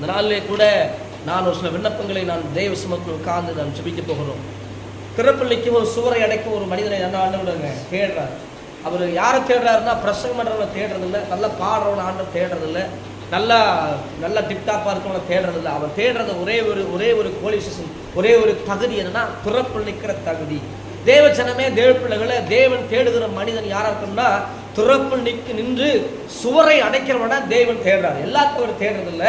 இந்த நாளிலே கூட நான் ஒரு சில விண்ணப்பங்களை நான் தெய்வ சமூகத்தில் உட்கார்ந்து நான் ஜெபிக்க போகிறோம். திறப்பிள்ளைக்கு ஒரு சுவரை அடைக்கும் ஒரு மனிதனை ஆண்டவருங்க தேடுறார். அவர் யாரை தேடுறாருன்னா பிரசங்கம் பண்ணுறவனை தேடுறதில்லை, நல்லா பாடுறவனை ஆண்டவர் தேடுறதில்லை, நல்லா டிப்டாப்பாக இருக்கிறவனை தேடுறதில்லை. அவர் தேடுறது ஒரே ஒரு குவாலிஃபிகேஷன், ஒரே ஒரு தகுதி என்னன்னா திறப்பிள்ளைக்கிற தகுதி. தேவ ஜனமே, தேவ பிள்ளைகளை தேவன் தேடுகிற மனிதன் யாரா இருக்கும்னா திறப்பில் நின்று சுவரை அடைக்கிறவன தேவன் தேடுறாரு. எல்லாத்தவரும் தேடுறதில்ல.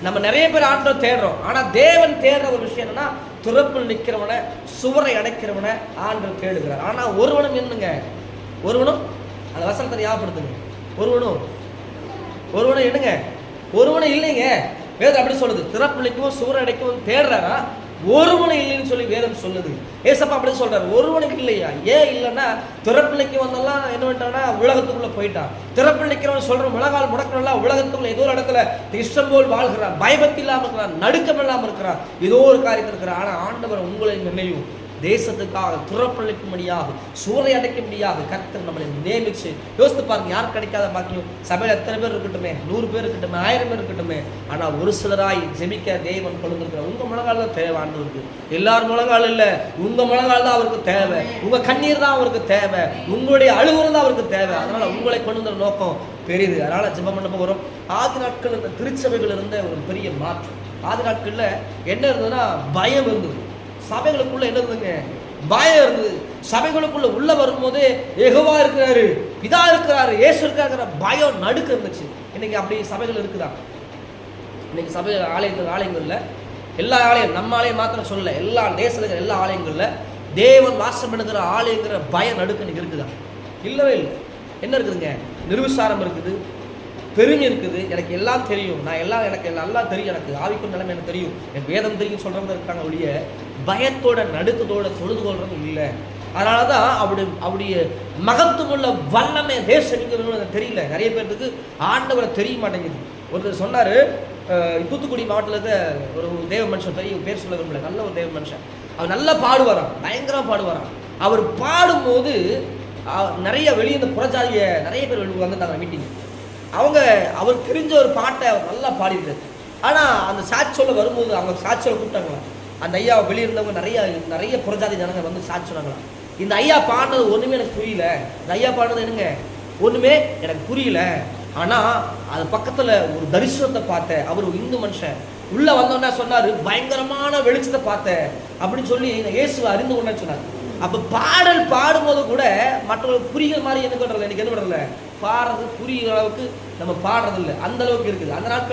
நம்ம நிறைய பேர் ஆண்டவர் தேடுறோம். ஆனா தேவன் தேடுற ஒரு விஷயம் என்னன்னா திறப்பில் நிற்கிறவனை, சுவரை அடைக்கிறவன ஆண்டவர் தேடுகிறார். ஆனா ஒருவனும் என்னங்க, ஒருவனும் அந்த வசனத்தை ஞாபகப்படுத்துங்க, ஒருவனும் என்னங்க, ஒருவனும் இல்லைங்க. வேதம் அப்படி சொல்லுது. திறப்பிள்ளைக்கும் சுவரை அடைக்கவும் தேடுறாரா, ஒருவனும் இல்லைன்னு சொல்லி வேதம் சொல்லுது. ஏசப்பா அப்படி சொல்றாரு, ஒருவனுக்கு இல்லையா. ஏன் இல்லைன்னா திறப்பிள்ளைக்கு வந்தெல்லாம் என்ன பண்ணிட்டான்னா உலகத்துக்குள்ள போயிட்டான். திறப்பிள்ளைக்கிறவன் சொல்ற முழங்கால் முடக்கலாம் உலகத்துக்குள்ள ஏதோ ஒரு இடத்துல இஷ்டம் போல் வாழ்கிறான், பயபக்தி இல்லாம இருக்கிறான், நடுக்கம் இல்லாம இருக்கிறான், ஏதோ ஒரு காரியத்தில் இருக்கிறான். ஆனா ஆண்டவர் உங்களை நினைவு தேசத்துக்காக துறப்பளிக்கும்படியாக சுவரை அடைக்கும்படியாக கர்த்தர் நம்மளை நியமிச்சு. யோசித்து பாருங்க, யார் கிடைக்காத பாக்கியம். சபையில் எத்தனை பேர் இருக்கட்டுமே, 100 பேர் இருக்கட்டுமே, 1000 பேர் இருக்கட்டுமே, ஆனா ஒரு சிலராய் ஜெபிக்க தேவன் கொண்டிருக்கிற உங்க முழங்கால் தான் தேவை. ஆண்டவருக்கு எல்லாரும் முழங்கால் இல்லை, உங்க முழங்கால் தான் அவருக்கு தேவை, உங்க கண்ணீர் தான் அவருக்கு தேவை, உங்களுடைய அழுகுறது தான் அவருக்கு தேவை. அதனால உங்களை கொண்டு வந்த நோக்கம் பெரியது. அதனால ஜெபம் பண்ண போகிறோம். ஆதி நாட்கள் இந்த திருச்சபைகள் இருந்த ஒரு பெரிய மாற்றம். ஆதி நாட்கள்ல என்ன இருந்ததுன்னா பயம் இருந்தது. சபைகளுக்குள்ள என்ன இருந்துங்க, பயம் இருந்தது. சபைகளுக்குள்ள உள்ள வரும்போது யெகோவா இருக்கிறாரு, பிதா இருக்கிறாரு, இயேசு இருக்காங்கிற பயம் நடுக்க இருந்துச்சு. இன்னைக்கு அப்படி சபைகள் இருக்குதா? இன்னைக்கு சபை ஆலயங்கள்ல எல்லா ஆலயம், நம்ம ஆலயம் மாத்திரம் சொல்லல, எல்லா தேசத்துல எல்லா ஆலயங்கள்ல தேவன் வாசம் பண்ணுகிற ஆலயங்கிற பயம் நடுக்க இன்னைக்கு இருக்குதா? இல்லவே இல்லை. என்ன இருக்குதுங்க, நிர்விசாரம் இருக்குது, பெருமை இருக்குது. எனக்கு எல்லாம் தெரியும், எனக்கு நல்லா தெரியும், எனக்கு ஆவிக்கும் நிலைமை எனக்கு தெரியும், எனக்கு வேதம் தெரியும் சொல்றவங்க இருக்காங்க ஒழிய பயத்தோட நடுக்கத்தோட தொழுது கொள்றது இல்லை. அதனாலதான் அவருடைய மகத்துவமுள்ள வல்லமை தேசம் தெரியல. நிறைய பேருக்கு ஆண்டவரை தெரிய மாட்டேங்குது. ஒருத்தர் சொன்னாரு, தூத்துக்குடி மாவட்டத்தில் இருக்க ஒரு தேவ மனுஷன், பெரிய பேர் சொல்ல விரும்பல, நல்ல ஒரு தேவ மனுஷன். அவர் நல்லா பாடுவாராம், பயங்கரமா பாடுவாராம். அவர் பாடும்போது நிறைய வெளியே இந்த புறஜாதிய நிறைய பேர் வந்துட்டாங்க மீட்டிங். அவர் தெரிஞ்ச ஒரு பாட்டை அவர் நல்லா பாடிடுறாரு. ஆனா அந்த சாட்சி சொல்ல வரும்போது அவங்க சாட்சியை கூப்பிட்டாங்களா, அந்த ஐயா வெளியிருந்தவங்க நிறைய புறஜாதி ஜனங்க வந்து சாட்சி சொன்னாங்களாம். இந்த ஐயா பாடினது ஒண்ணுமே எனக்கு புரியல, இந்த ஐயா பாடினது என்னங்க ஒண்ணுமே எனக்கு புரியல. ஆனா அது பக்கத்துல ஒரு தரிசனத்தை பார்த்தேன், அவர் ஒரு இந்து மனுஷன் உள்ள வந்தோன்னா சொன்னாரு, பயங்கரமான வெளிச்சத்தை பார்த்தேன் அப்படின்னு சொல்லி இயேசுவை அறிந்து கொண்டேன்னு சொன்னார். அப்ப பாடல் பாடும்போது கூட மற்றவங்களுக்கு புரிகிற மாதிரி என்ன பண்றதில்ல, எனக்கு என்ன பண்றதில்ல, பாடுறது புரிகிற அளவுக்கு நம்ம பாடுறது இல்லை, அந்த அளவுக்கு இருக்குது. அந்த நாட்கள்